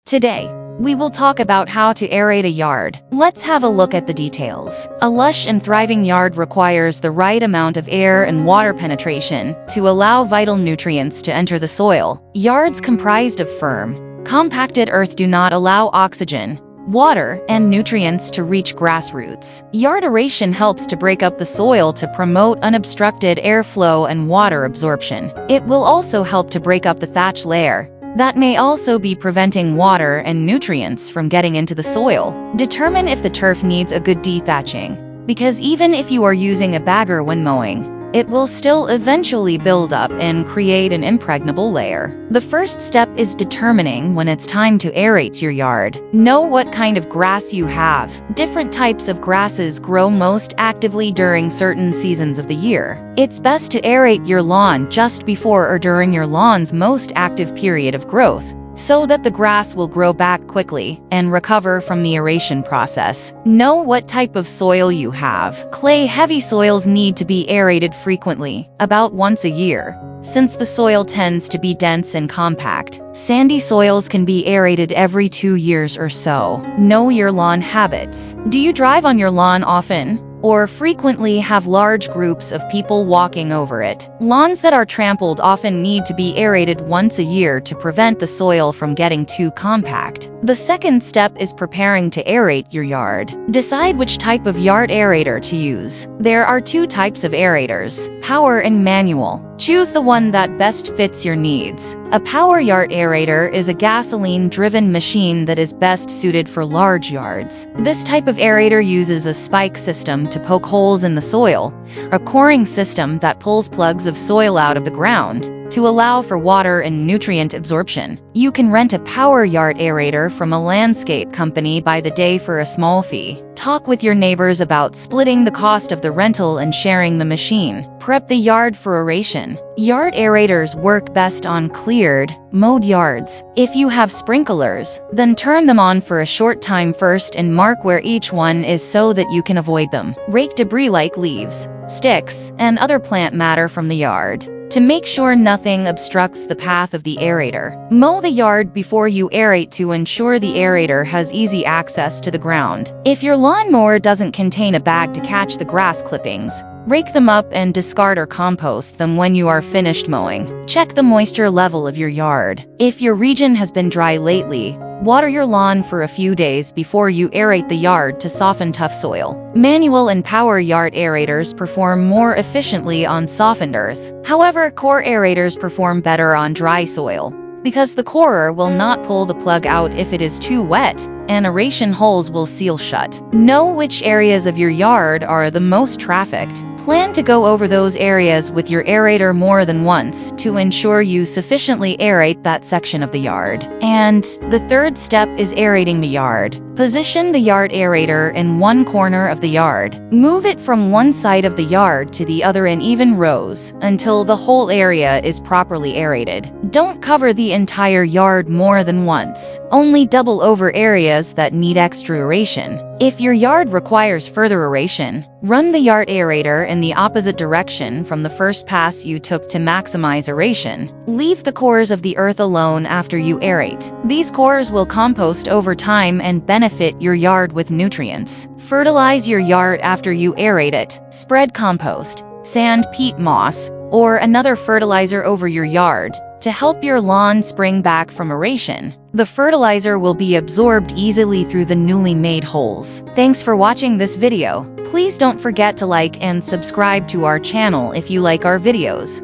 Today, we will talk about how to aerate a yard. Let's have a look at the details. A lush and thriving yard requires the right amount of air and water penetration to allow vital nutrients to enter the soil. Yards comprised of firm, compacted earth do not allow oxygen, water, and nutrients to reach grassroots. Yard aeration helps to break up the soil to promote unobstructed airflow and water absorption. It will also help to break up the thatch layer. That may also be preventing water and nutrients from getting into the soil. Determine if the turf needs a good dethatching, because even if you are using a bagger when mowing, it will still eventually build up and create an impregnable layer. The first step is determining when it's time to aerate your yard. Know what kind of grass you have. Different types of grasses grow most actively during certain seasons of the year. It's best to aerate your lawn just before or during your lawn's most active period of growth, so that the grass will grow back quickly and recover from the aeration process. Know what type of soil you have. Clay-heavy soils need to be aerated frequently, about once a year, since the soil tends to be dense and compact. Sandy soils can be aerated every 2 years or so. Know your lawn habits. Do you drive on your lawn often, or frequently have large groups of people walking over it? Lawns that are trampled often need to be aerated once a year to prevent the soil from getting too compact. The second step is preparing to aerate your yard. Decide which type of yard aerator to use. There are 2 types of aerators, power and manual. Choose the one that best fits your needs. A power yard aerator is a gasoline-driven machine that is best suited for large yards. This type of aerator uses a spike system to poke holes in the soil, a coring system that pulls plugs of soil out of the ground to allow for water and nutrient absorption. You can rent a power yard aerator from a landscape company by the day for a small fee. Talk with your neighbors about splitting the cost of the rental and sharing the machine. Prep the yard for aeration. Yard aerators work best on cleared, mowed yards. If you have sprinklers, then turn them on for a short time first and mark where each one is so that you can avoid them. Rake debris like leaves, sticks, and other plant matter from the yard to make sure nothing obstructs the path of the aerator. Mow the yard before you aerate to ensure the aerator has easy access to the ground. If your lawnmower doesn't contain a bag to catch the grass clippings, rake them up and discard or compost them when you are finished mowing. Check the moisture level of your yard. If your region has been dry lately, water your lawn for a few days before you aerate the yard to soften tough soil. Manual and power yard aerators perform more efficiently on softened earth. However, core aerators perform better on dry soil, because the corer will not pull the plug out if it is too wet, and aeration holes will seal shut. Know which areas of your yard are the most trafficked. Plan to go over those areas with your aerator more than once to ensure you sufficiently aerate that section of the yard. And the third step is aerating the yard. Position the yard aerator in one corner of the yard. Move it from one side of the yard to the other in even rows until the whole area is properly aerated. Don't cover the entire yard more than once. Only double over areas that need extra aeration. If your yard requires further aeration, run the yard aerator in the opposite direction from the first pass you took to maximize aeration. Leave the cores of the earth alone after you aerate. These cores will compost over time and benefit your yard with nutrients. Fertilize your yard after you aerate it. Spread compost, sand, peat moss, or another fertilizer over your yard to help your lawn spring back from aeration. The fertilizer will be absorbed easily through the newly made holes. Thanks for watching this video. Please don't forget to like and subscribe to our channel if you like our videos.